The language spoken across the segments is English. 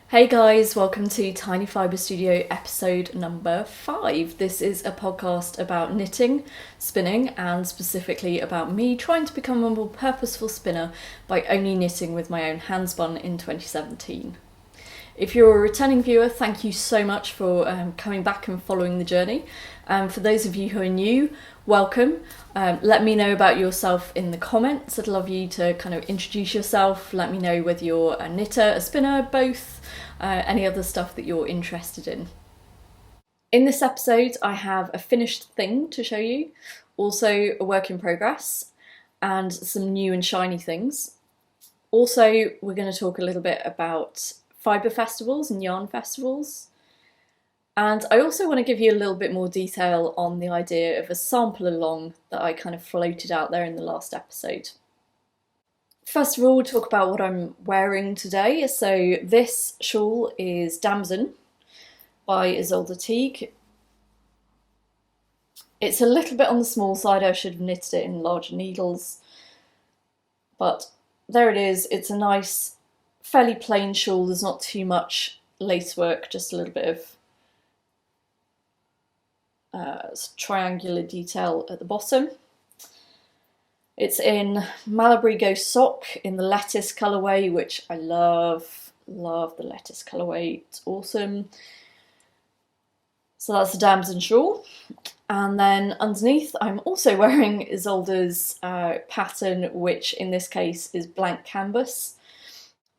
Hey guys, welcome to Tiny Fibre Studio episode number 5. This is a podcast about knitting, spinning, and specifically about me trying to become a more purposeful spinner by only knitting with my own handspun in 2017. If you're a returning viewer, thank you so much for coming back and following the journey. For those of you who are new, welcome. Let me know about yourself in the comments. I'd love you to kind of introduce yourself. Let me know whether you're a knitter, a spinner, both, any other stuff that you're interested in. In this episode, I have a finished thing to show you, also a work in progress, and some new and shiny things. Also, we're going to talk a little bit about fibre festivals and yarn festivals. And I also want to give you a little bit more detail on the idea of a sample along that I kind of floated out there in the last episode. First of all, we'll talk about what I'm wearing today. So this shawl is Damson by Ysolda Teague. It's a little bit on the small side. I should have knitted it in larger needles. But there it is. It's a nice, fairly plain shawl. There's not too much lace work, just a little bit of triangular detail at the bottom. It's in Malabrigo sock in the lettuce colourway, which I love. Love the lettuce colourway. It's awesome. So that's the Damson shawl. And then underneath, I'm also wearing Ysolda's pattern, which in this case is blank canvas.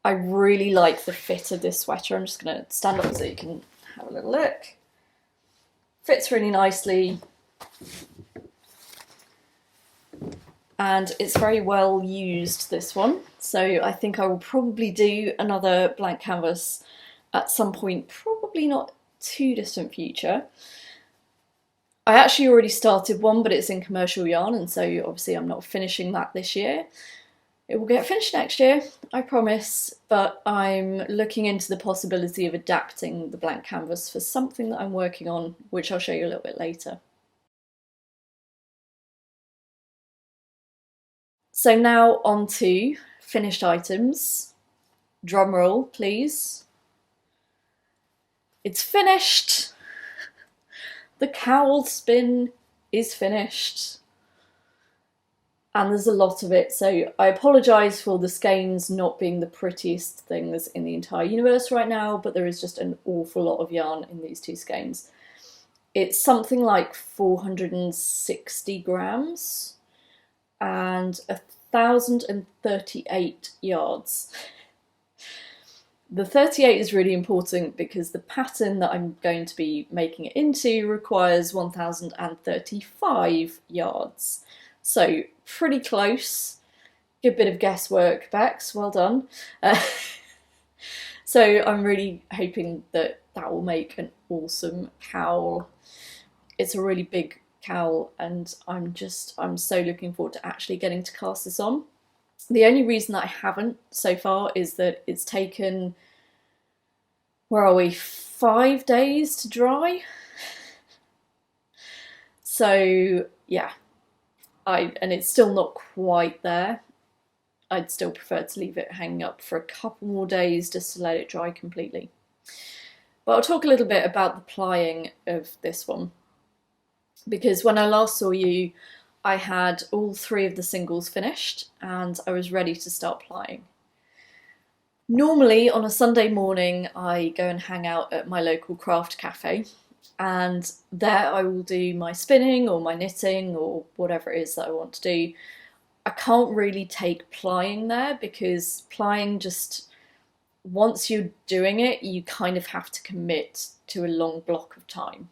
I really like the fit of this sweater. I'm just going to stand up so you can have a little look. Fits really nicely. And it's very well used, this one. So I think I will probably do another blank canvas at some point, probably not too distant future. I actually already started one, but it's in commercial yarn, and so obviously I'm not finishing that this year. It will get finished next year, I promise, but I'm looking into the possibility of adapting the blank canvas for something that I'm working on, which I'll show you a little bit later. So now on to finished items. Drum roll, please. It's finished! The cowl spin is finished. And there's a lot of it, so I apologise for the skeins not being the prettiest things in the entire universe right now, but there is just an awful lot of yarn in these two skeins. It's something like 460 grams and 1,038 yards. The 38 is really important because the pattern that I'm going to be making it into requires 1,035 yards. So pretty close. Good bit of guesswork, Becks, well done. So I'm really hoping that that will make an awesome cowl. It's a really big cowl and I'm so looking forward to actually getting to cast this on. The only reason that I haven't so far is that it's taken, where are we, 5 days to dry? So yeah, and it's still not quite there. I'd still prefer to leave it hanging up for a couple more days just to let it dry completely. But I'll talk a little bit about the plying of this one. Because when I last saw you, I had all 3 of the singles finished and I was ready to start plying. Normally on a Sunday morning I go and hang out at my local craft cafe, and there I will do my spinning or my knitting or whatever it is that I want to do. I can't really take plying there because plying, just once you're doing it, you kind of have to commit to a long block of time.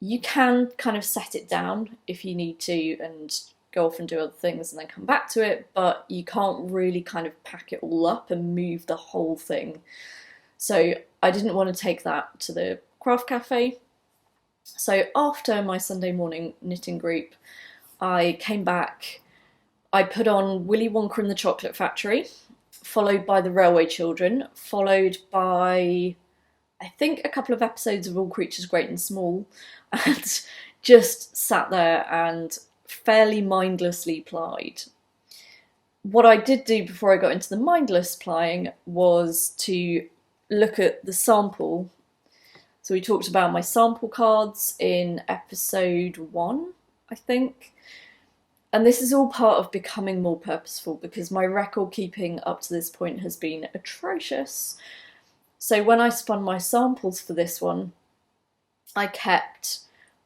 You can kind of set it down if you need to and go off and do other things and then come back to it, but you can't really kind of pack it all up and move the whole thing. So I didn't want to take that to the craft cafe. So after my Sunday morning knitting group, I came back, I put on Willy Wonka and the Chocolate Factory, followed by the Railway Children, followed by I think a couple of episodes of All Creatures Great and Small, and just sat there and fairly mindlessly plied. What I did do before I got into the mindless plying was to look at the sample, so we talked about my sample cards in episode 1, I think. And this is all part of becoming more purposeful because my record keeping up to this point has been atrocious. So when I spun my samples for this one, I kept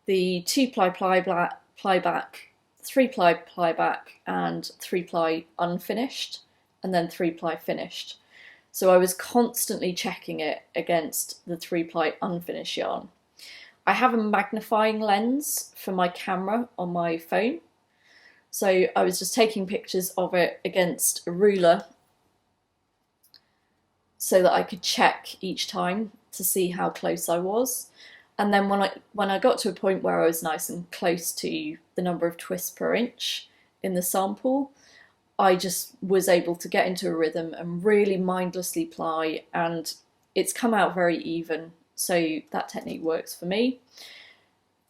the 2-ply ply back, 3-ply ply back, and 3-ply unfinished, and then 3-ply finished. So I was constantly checking it against the 3-ply unfinished yarn. I have a magnifying lens for my camera on my phone, so I was just taking pictures of it against a ruler so that I could check each time to see how close I was. And then when I got to a point where I was nice and close to the number of twists per inch in the sample, I just was able to get into a rhythm and really mindlessly ply, and it's come out very even, so that technique works for me.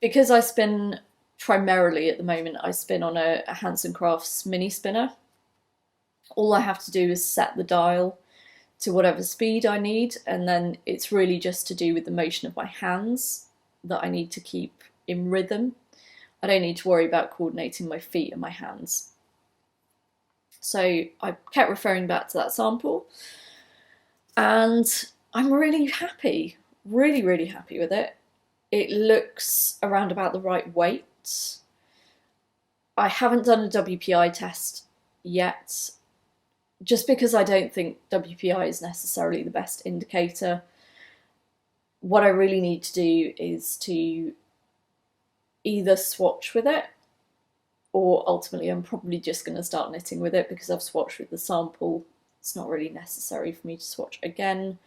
Because I spin primarily at the moment, I spin on a Hanson Crafts mini spinner. All I have to do is set the dial to whatever speed I need, and then it's really just to do with the motion of my hands that I need to keep in rhythm. I don't need to worry about coordinating my feet and my hands. So I kept referring back to that sample, and I'm really happy, really happy with it. It looks around about the right weight. I haven't done a WPI test yet, just because I don't think WPI is necessarily the best indicator. What I really need to do is to either swatch with it, or ultimately I'm probably just going to start knitting with it because I've swatched with the sample. It's not really necessary for me to swatch again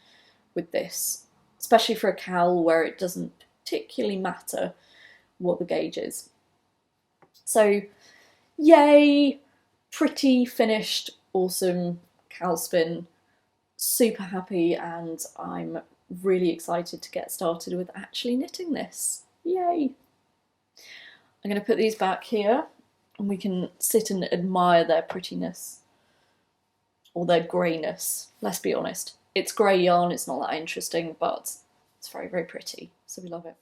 with this, especially for a cowl where it doesn't particularly matter what the gauge is. So yay, pretty finished, awesome cowl spin, super happy, and I'm really excited to get started with actually knitting this. Yay! I'm going to put these back here and we can sit and admire their prettiness, or their greyness. Let's be honest, it's grey yarn, it's not that interesting, but it's very pretty, so we love it.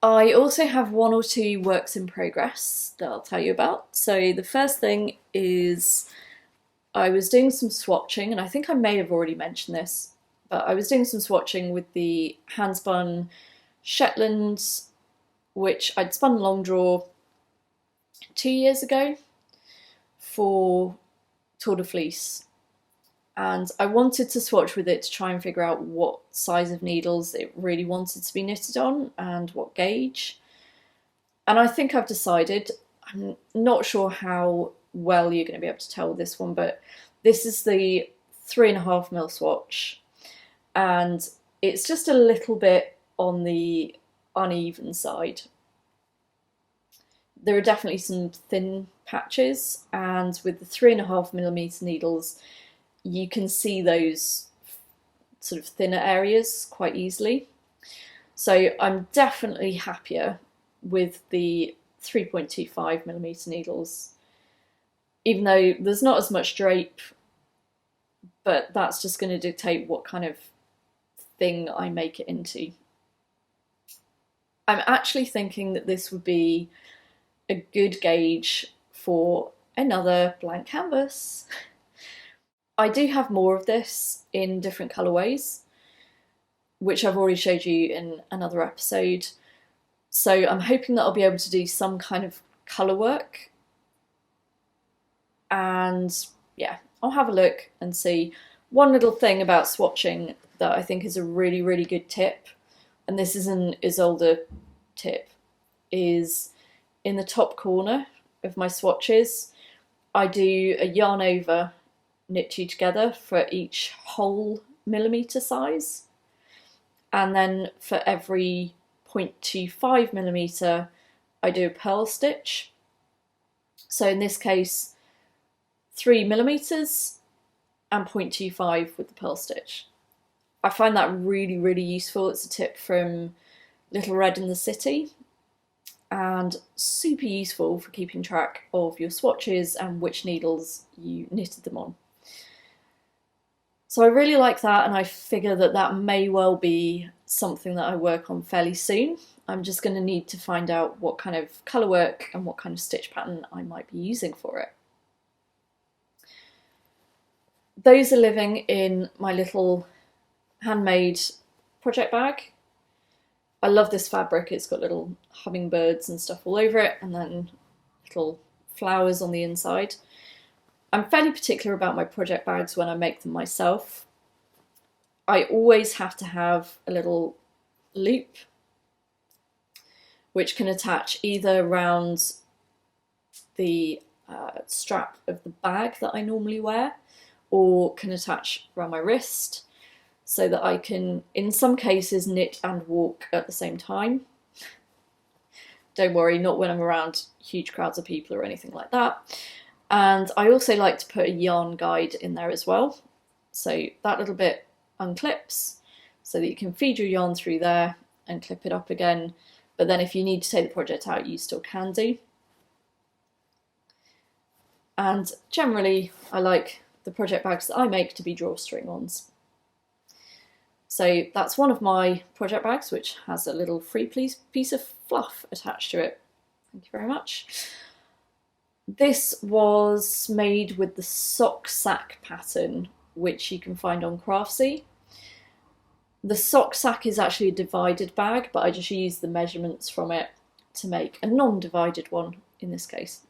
I also have 1 or 2 works in progress that I'll tell you about. So the first thing is I was doing some swatching, and I think I may have already mentioned this, but I was doing some swatching with the handspun Shetlands, which I'd spun long draw 2 years ago for Tour de Fleece, and I wanted to swatch with it to try and figure out what size of needles it really wanted to be knitted on and what gauge. And I think I've decided. I'm not sure how well you're going to be able to tell with this one, but this is the 3.5mm swatch, and it's just a little bit on the uneven side. There are definitely some thin patches, and with the 3.5mm needles you can see those sort of thinner areas quite easily. So I'm definitely happier with the 3.25mm needles, even though there's not as much drape, but that's just going to dictate what kind of thing I make it into. I'm actually thinking that this would be a good gauge for another blank canvas. I do have more of this in different colourways, which I've already showed you in another episode. So I'm hoping that I'll be able to do some kind of colour work. And yeah, I'll have a look and see. One little thing about swatching that I think is a really good tip, and this is an Ysolda tip, is in the top corner of my swatches I do a yarn over knit two together for each whole millimetre size, and then for every 0.25mm I do a purl stitch. So in this case 3mm and 0.25 with the purl stitch. I find that really useful. It's a tip from Little Red in the City, and super useful for keeping track of your swatches and which needles you knitted them on. So I really like that, and I figure that that may well be something that I work on fairly soon. I'm just going to need to find out what kind of colour work and what kind of stitch pattern I might be using for it. Those are living in my little handmade project bag. I love this fabric. It's got little hummingbirds and stuff all over it, and then little flowers on the inside. I'm fairly particular about my project bags when I make them myself. I always have to have a little loop which can attach either around the strap of the bag that I normally wear, or can attach around my wrist, so that I can, in some cases, knit and walk at the same time. Don't worry, not when I'm around huge crowds of people or anything like that. And I also like to put a yarn guide in there as well. So that little bit unclips so that you can feed your yarn through there and clip it up again. But then if you need to take the project out, you still can do. And generally, I like the project bags that I make to be drawstring ones. So that's one of my project bags, which has a little free piece of fluff attached to it. Thank you very much. This was made with the sock sack pattern, which you can find on Craftsy. The sock sack is actually a divided bag, but I just used the measurements from it to make a non-divided one in this case.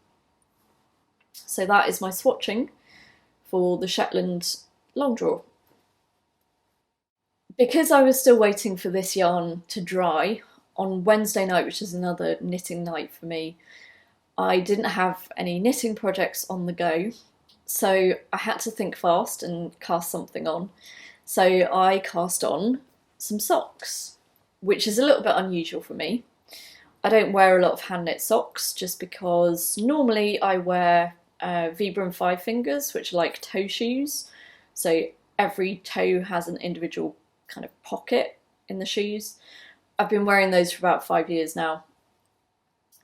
So that is my swatching for the Shetland long draw. Because I was still waiting for this yarn to dry, on Wednesday night, which is another knitting night for me, I didn't have any knitting projects on the go, so I had to think fast and cast something on. So I cast on some socks, which is a little bit unusual for me. I don't wear a lot of hand knit socks just because normally I wear Vibram 5 fingers, which are like toe shoes. So every toe has an individual kind of pocket in the shoes. I've been wearing those for about 5 years now.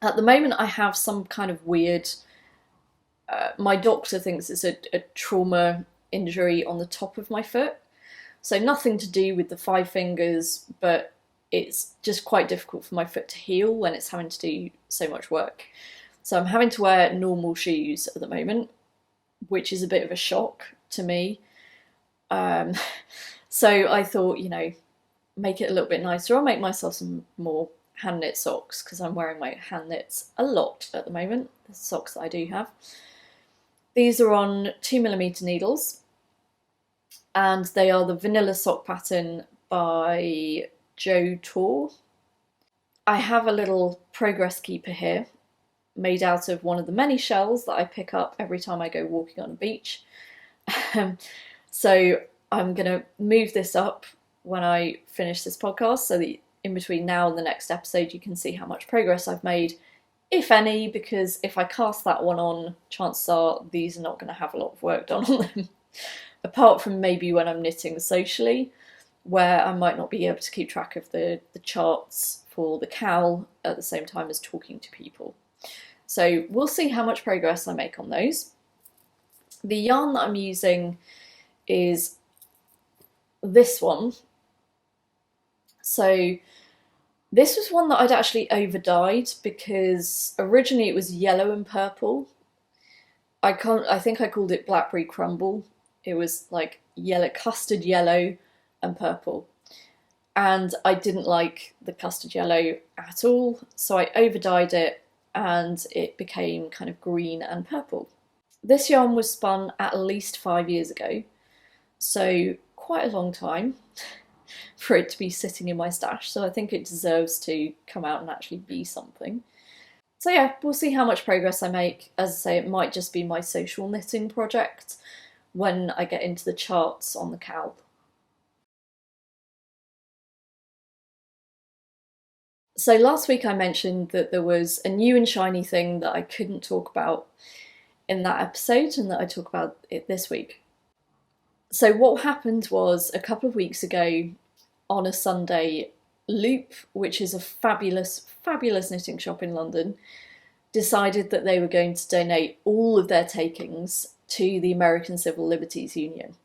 At the moment I have some kind of weird, my doctor thinks it's a trauma injury on the top of my foot. So nothing to do with the 5 fingers, but it's just quite difficult for my foot to heal when it's having to do so much work. So I'm having to wear normal shoes at the moment, which is a bit of a shock to me. So I thought, you know, make it a little bit nicer. I'll make myself some more hand knit socks because I'm wearing my hand knits a lot at the moment, the socks that I do have. These are on 2mm needles, and they are the vanilla sock pattern by Jo Tor. I have a little progress keeper here made out of one of the many shells that I pick up every time I go walking on a beach. So I'm going to move this up when I finish this podcast so that in between now and the next episode you can see how much progress I've made, if any, because if I cast that one on, chances are these are not going to have a lot of work done on them. Apart from maybe when I'm knitting socially, where I might not be able to keep track of the charts for the cowl at the same time as talking to people. So we'll see how much progress I make on those. The yarn that I'm using is this one. So this was one that I'd actually over-dyed because originally it was yellow and purple. I think I called it Blackberry Crumble. It was like yellow, custard yellow and purple. And I didn't like the custard yellow at all, so I over-dyed it and it became kind of green and purple. This yarn was spun at least 5 years ago, so quite a long time for it to be sitting in my stash, so I think it deserves to come out and actually be something. So yeah, we'll see how much progress I make. As I say, it might just be my social knitting project when I get into the charts on the cowl. So last week I mentioned that there was a new and shiny thing that I couldn't talk about in that episode and that I talk about it this week. So what happened was a couple of weeks ago on a Sunday Loop, which is a fabulous, fabulous knitting shop in London, decided that they were going to donate all of their takings to the American Civil Liberties Union.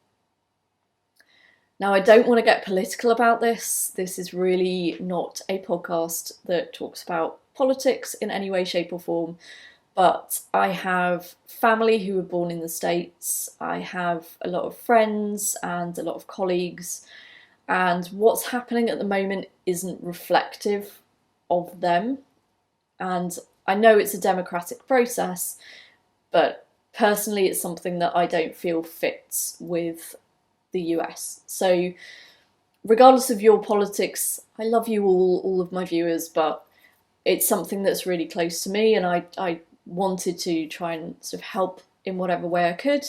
Now, I don't want to get political about this. This is really not a podcast that talks about politics in any way, shape or form, but I have family who were born in the States. I have a lot of friends and a lot of colleagues, and what's happening at the moment isn't reflective of them. And I know it's a democratic process, but personally it's something that I don't feel fits with the US. So regardless of your politics, I love you all of my viewers, but it's something that's really close to me, and I wanted to try and sort of help in whatever way I could.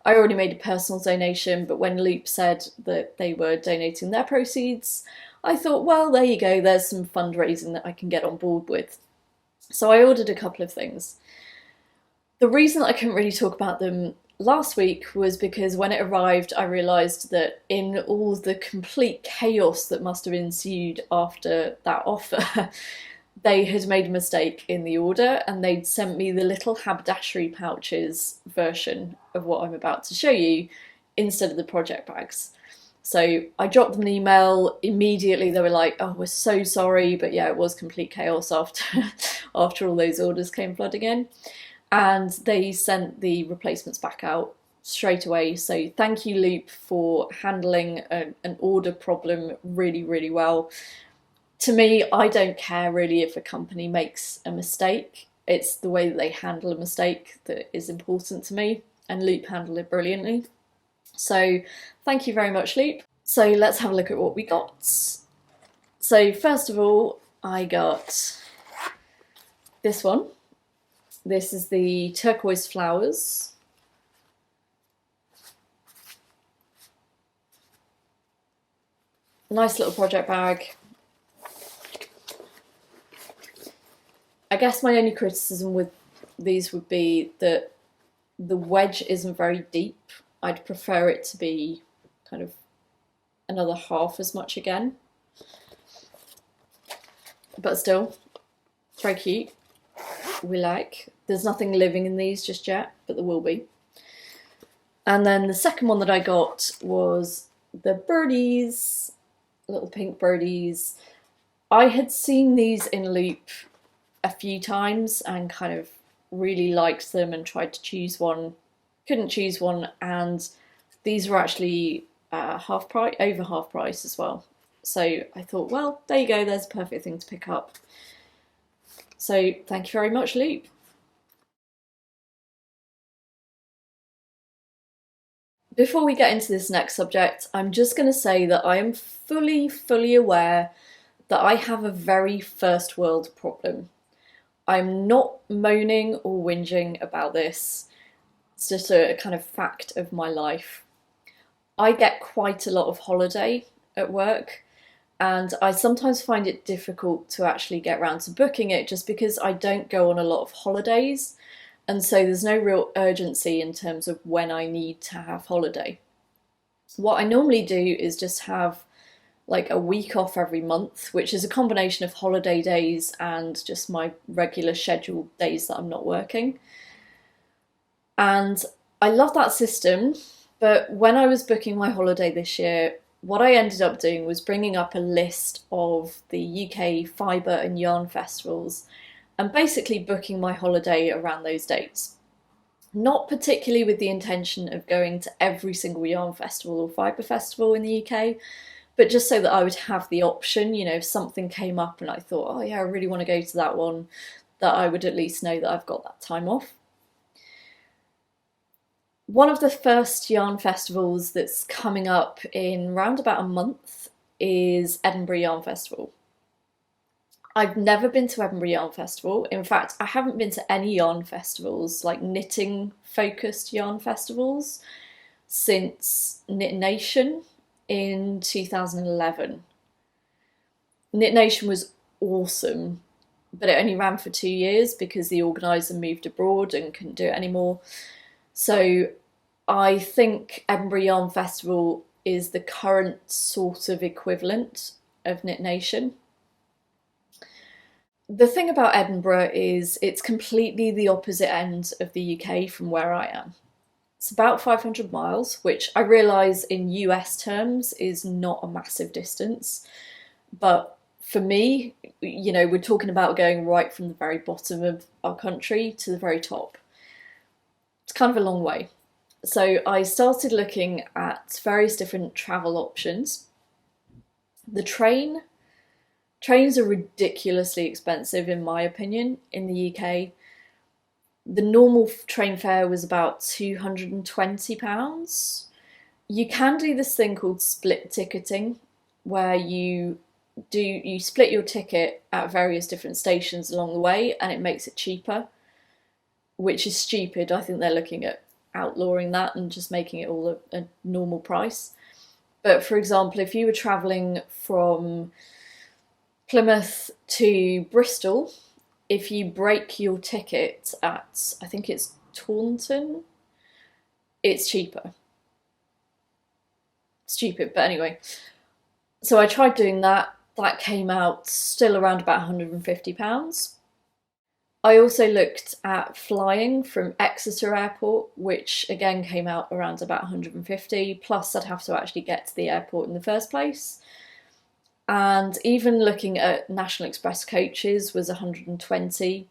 I already made a personal donation, but when Loop said that they were donating their proceeds, I thought, well, there you go, there's some fundraising that I can get on board with. So I ordered a couple of things. The reason that I couldn't really talk about them last week was because when it arrived, I realised that in all the complete chaos that must have ensued after that offer, they had made a mistake in the order and they'd sent me the little haberdashery pouches version of what I'm about to show you instead of the project bags. So I dropped them an email. Immediately they were like, oh, we're so sorry, but yeah, it was complete chaos after all those orders came flooding in. And they sent the replacements back out straight away. So thank you, Loop, for handling an order problem really, really well. To me, I don't care really if a company makes a mistake. It's the way that they handle a mistake that is important to me, and Loop handled it brilliantly. So thank you very much, Loop. So let's have a look at what we got. So first of all, I got this one. This is the Turquoise flowers. Nice little project bag. I guess my only criticism with these would be that the wedge isn't very deep. I'd prefer it to be kind of another half as much again. But still, it's very cute. We like. There's nothing living in these just yet, but there will be. And then the second one that I got was the birdies, little pink birdies. I had seen these in Loop a few times and kind of really liked them and tried to choose one. Couldn't choose one, and these were actually half price, over half price as well. So I thought, well, there you go, there's a perfect thing to pick up. So thank you very much, Loop. Before we get into this next subject, I'm just going to say that I am fully aware that I have a very first world problem. I'm not moaning or whinging about this. It's just a kind of fact of my life. I get quite a lot of holiday at work, and I sometimes find it difficult to actually get around to booking it just because I don't go on a lot of holidays, and so there's no real urgency in terms of when I need to have holiday. What I normally do is just have like a week off every month, which is a combination of holiday days and just my regular scheduled days that I'm not working. And I love that system, but when I was booking my holiday this year, what I ended up doing was bringing up a list of the UK fibre and yarn festivals and basically booking my holiday around those dates. Not particularly with the intention of going to every single yarn festival or fibre festival in the UK, but just so that I would have the option, you know, if something came up and I thought, oh yeah, I really want to go to that one, that I would at least know that I've got that time off. One of the first yarn festivals that's coming up in round about a month is Edinburgh Yarn Festival. I've never been to Edinburgh Yarn Festival. In fact, I haven't been to any yarn festivals, like knitting focused yarn festivals, since Knit Nation in 2011. Knit Nation was awesome, but it only ran for 2 years because the organiser moved abroad and couldn't do it anymore. So I think Edinburgh Yarn Festival is the current sort of equivalent of Knit Nation. The thing about Edinburgh is it's completely the opposite end of the UK from where I am. It's about 500 miles, which I realise in US terms is not a massive distance. But for me, we're talking about going right from the very bottom of our country to the very top. It's kind of a long way. So I started looking at various different travel options. The trains are ridiculously expensive, in my opinion, in the UK. The normal train fare was about £220. You can do this thing called split ticketing, where you split your ticket at various different stations along the way, and it makes it cheaper, which is stupid. I think they're looking at outlawing that and just making it all a normal price. But for example, if you were travelling from Plymouth to Bristol, if you break your ticket at, I think it's Taunton, it's cheaper. Stupid, but anyway. So I tried doing that. That came out still around about £150. I also looked at flying from Exeter Airport, which again came out around about 150, plus I'd have to actually get to the airport in the first place. And even looking at National Express coaches was 120.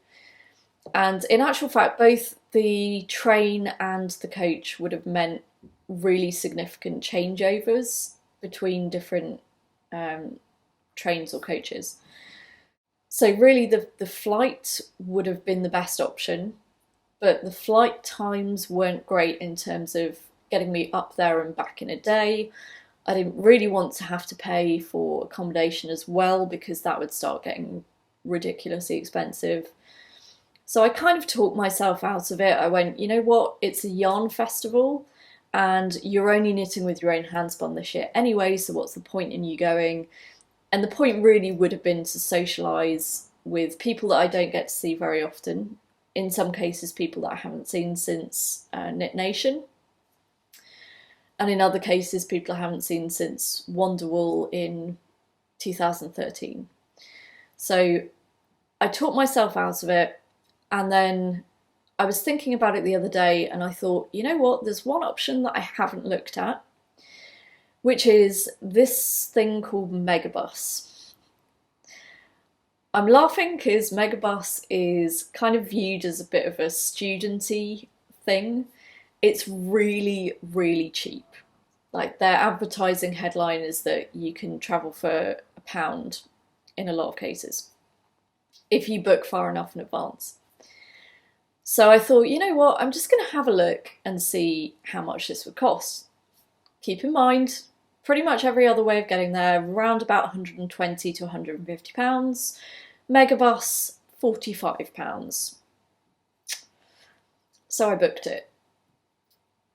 And in actual fact, both the train and the coach would have meant really significant changeovers between different trains or coaches. So really the flight would have been the best option, but the flight times weren't great in terms of getting me up there and back in a day. I didn't really want to have to pay for accommodation as well, because that would start getting ridiculously expensive. So I kind of talked myself out of it. I went, you know what, it's a yarn festival and you're only knitting with your own handspun this year anyway, so what's the point in you going? And the point really would have been to socialise with people that I don't get to see very often. In some cases, people that I haven't seen since Knit Nation. And in other cases, people I haven't seen since Wonderwool in 2013. So I talked myself out of it, and then I was thinking about it the other day and I thought, you know what, there's one option that I haven't looked at, which is this thing called Megabus. I'm laughing because Megabus is kind of viewed as a bit of a studenty thing. It's really, really cheap. Like, their advertising headline is that you can travel for £1 in a lot of cases, if you book far enough in advance. So I thought, you know what, I'm just going to have a look and see how much this would cost. Keep in mind, pretty much every other way of getting there, around about £120 to £150. Megabus, £45. So I booked it.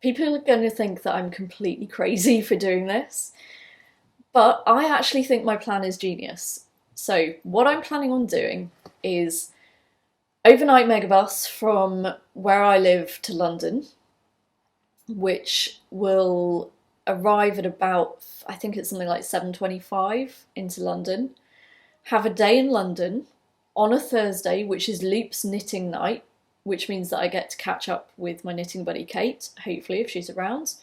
People are going to think that I'm completely crazy for doing this, but I actually think my plan is genius. So what I'm planning on doing is overnight Megabus from where I live to London, which will arrive at about, I think it's something like 7:25 into London, have a day in London on a Thursday, which is Loop's knitting night, which means that I get to catch up with my knitting buddy Kate, hopefully, if she's around.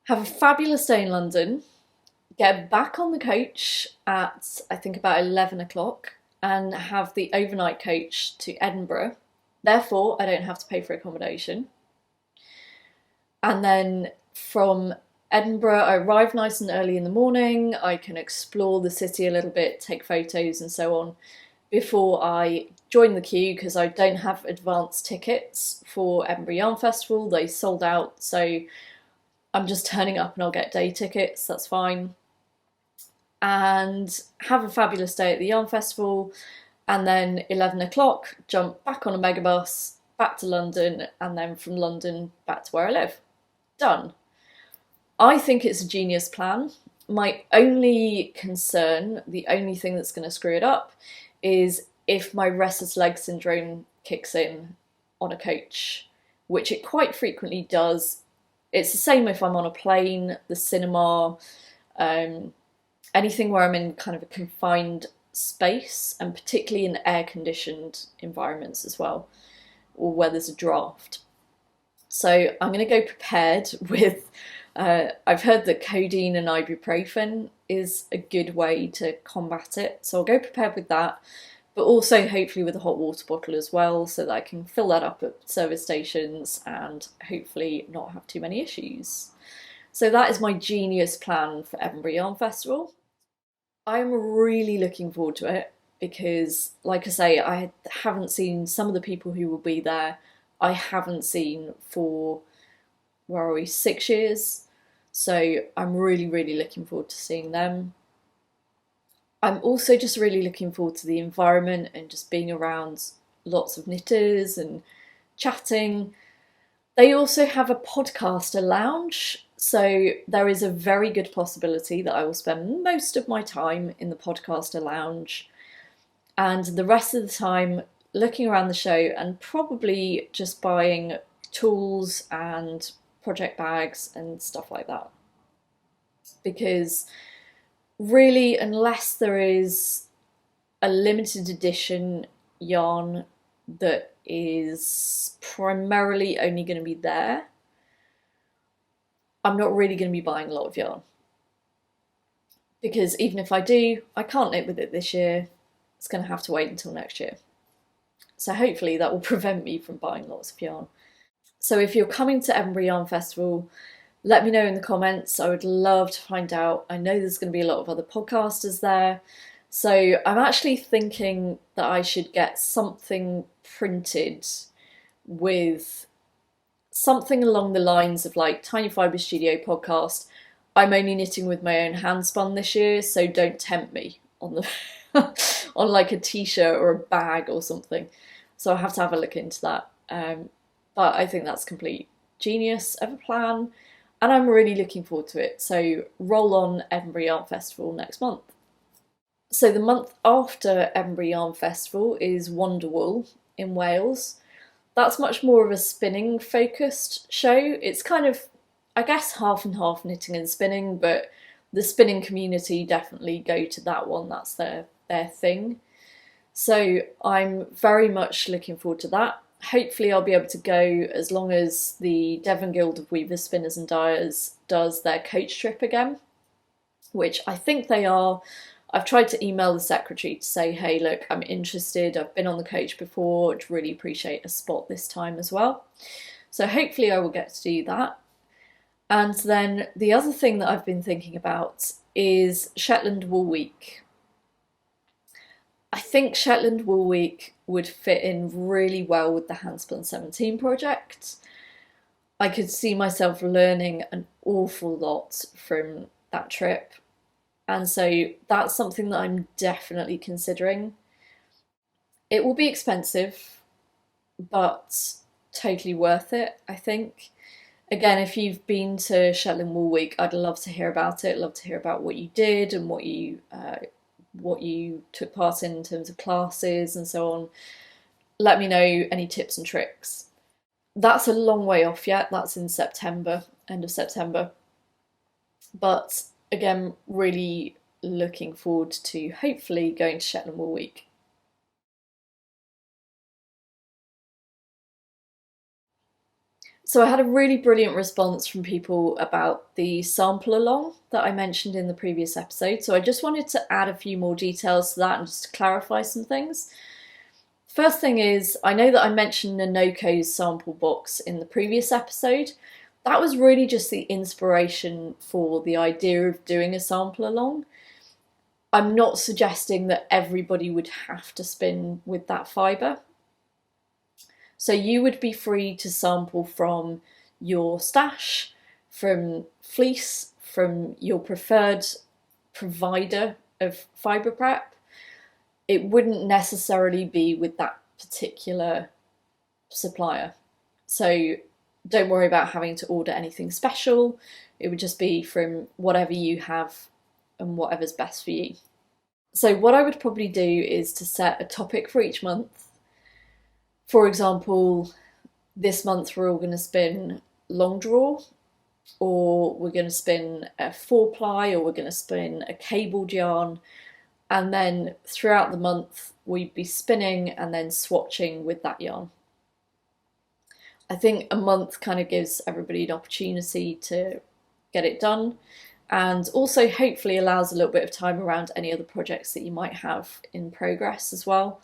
Have a fabulous day in London, get back on the coach at, I think, about 11 o'clock, and have the overnight coach to Edinburgh. Therefore, I don't have to pay for accommodation. And then from Edinburgh, I arrive nice and early in the morning. I can explore the city a little bit, take photos and so on, before I join the queue, because I don't have advance tickets for Edinburgh Yarn Festival. They sold out, so I'm just turning up and I'll get day tickets, that's fine. And have a fabulous day at the Yarn Festival, and then 11 o'clock, jump back on a Megabus, back to London, and then from London back to where I live. Done. I think it's a genius plan. My only concern, the only thing that's going to screw it up, is if my restless leg syndrome kicks in on a coach, which it quite frequently does. It's the same if I'm on a plane, the cinema, anything where I'm in kind of a confined space, and particularly in air-conditioned environments as well, or where there's a draft. So I'm going to go prepared with, I've heard that codeine and ibuprofen is a good way to combat it, so I'll go prepared with that, but also hopefully with a hot water bottle as well, so that I can fill that up at service stations and hopefully not have too many issues. So that is my genius plan for Edinburgh Yarn Festival. I'm really looking forward to it because, like I say, I haven't seen some of the people who will be there. I haven't seen for, where are we, 6 years. So I'm really, really looking forward to seeing them. I'm also just really looking forward to the environment and just being around lots of knitters and chatting. They also have a podcaster lounge, so there is a very good possibility that I will spend most of my time in the podcaster lounge and the rest of the time looking around the show and probably just buying tools and project bags and stuff like that. Because really, unless there is a limited edition yarn that is primarily only going to be there, I'm not really going to be buying a lot of yarn. Because even if I do, I can't knit with it this year. It's going to have to wait until next year. So hopefully that will prevent me from buying lots of yarn. So if you're coming to Edinburgh Yarn Festival, let me know in the comments. I would love to find out. I know there's going to be a lot of other podcasters there. So I'm actually thinking that I should get something printed with something along the lines of like Tiny Fibre Studio podcast. I'm only knitting with my own hand spun this year, so don't tempt me on the on like a t-shirt or a bag or something. So I'll have to have a look into that. But I think that's complete genius of a plan. And I'm really looking forward to it. So roll on Edinburgh Yarn Festival next month. So the month after Edinburgh Yarn Festival is Wonderwool in Wales. That's much more of a spinning focused show. It's kind of, I guess, half and half knitting and spinning, but the spinning community definitely go to that one. That's their thing. So I'm very much looking forward to that. Hopefully I'll be able to go as long as the Devon Guild of Weavers, Spinners and Dyers does their coach trip again, which I think they are. I've tried to email the secretary to say, hey, look, I'm interested. I've been on the coach before. I'd really appreciate a spot this time as well. So hopefully I will get to do that. And then the other thing that I've been thinking about is Shetland Wool Week. I think Shetland Wool Week would fit in really well with the Handspun 17 project. I could see myself learning an awful lot from that trip. And so that's something that I'm definitely considering. It will be expensive, but totally worth it, I think. Again, if you've been to Shetland Wool Week, I'd love to hear about it. I'd love to hear about what you did and what you took part in terms of classes and so on. Let me know any tips and tricks. That's a long way off yet. That's in September, end of September. But again, really looking forward to hopefully going to Shetland Wool Week. So I had a really brilliant response from people about the sample along that I mentioned in the previous episode. So I just wanted to add a few more details to that and just to clarify some things. First thing is, I know that I mentioned Nonoko's sample box in the previous episode. That was really just the inspiration for the idea of doing a sample along. I'm not suggesting that everybody would have to spin with that fibre. So you would be free to sample from your stash, from fleece, from your preferred provider of fibre prep. It wouldn't necessarily be with that particular supplier. So don't worry about having to order anything special. It would just be from whatever you have and whatever's best for you. So what I would probably do is to set a topic for each month. For example, this month we're all going to spin long draw, or we're going to spin a 4-ply, or we're going to spin a cabled yarn, and then throughout the month we'd be spinning and then swatching with that yarn. I think a month kind of gives everybody an opportunity to get it done, and also hopefully allows a little bit of time around any other projects that you might have in progress as well.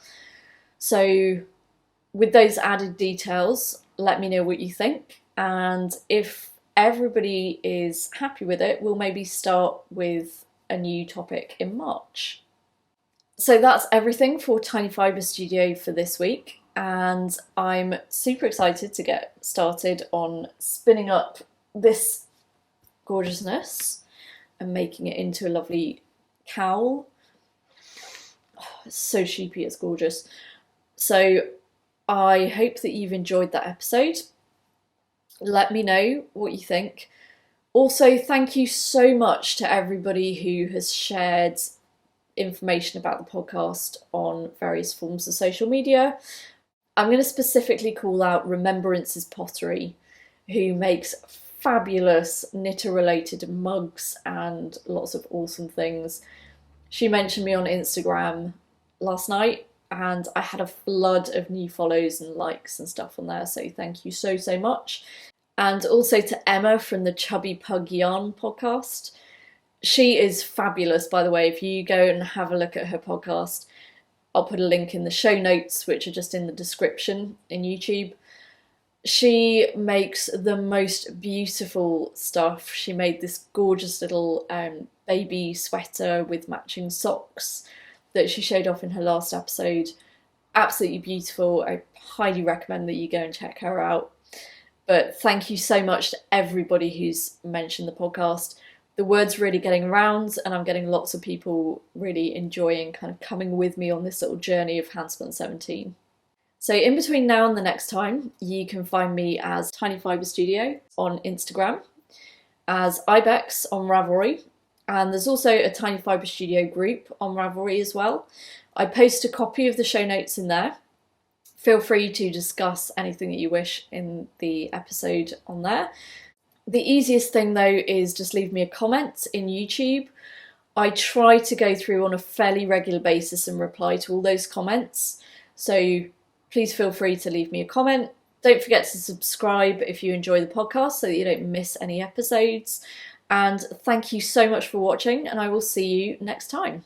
So with those added details, let me know what you think, and if everybody is happy with it, we'll maybe start with a new topic in March. So that's everything for Tiny Fibre Studio for this week, and I'm super excited to get started on spinning up this gorgeousness and making it into a lovely cowl. Oh, it's so sheepy, it's gorgeous. So I hope that you've enjoyed that episode. Let me know what you think. Also, thank you so much to everybody who has shared information about the podcast on various forms of social media. I'm going to specifically call out Remembrance's Pottery, who makes fabulous knitter-related mugs and lots of awesome things. She mentioned me on Instagram last night, and I had a flood of new follows and likes and stuff on there, so thank you so much. And also to Emma from the Chubby Pug Yarn podcast. She is fabulous, by the way. If you go and have a look at her podcast, I'll put a link in the show notes, which are just in the description in YouTube. She makes the most beautiful stuff. She made this gorgeous little baby sweater with matching socks that she showed off in her last episode. Absolutely beautiful. I highly recommend that you go and check her out. But thank you so much to everybody who's mentioned the podcast. The word's really getting around, and I'm getting lots of people really enjoying kind of coming with me on this little journey of Handspun 17. So in between now and the next time, you can find me as Tiny Fibre Studio on Instagram, as ibecks on Ravelry, and there's also a Tiny Fibre Studio group on Ravelry as well. I post a copy of the show notes in there. Feel free to discuss anything that you wish in the episode on there. The easiest thing though is just leave me a comment in YouTube. I try to go through on a fairly regular basis and reply to all those comments. So please feel free to leave me a comment. Don't forget to subscribe if you enjoy the podcast so that you don't miss any episodes. And thank you so much for watching, and I will see you next time.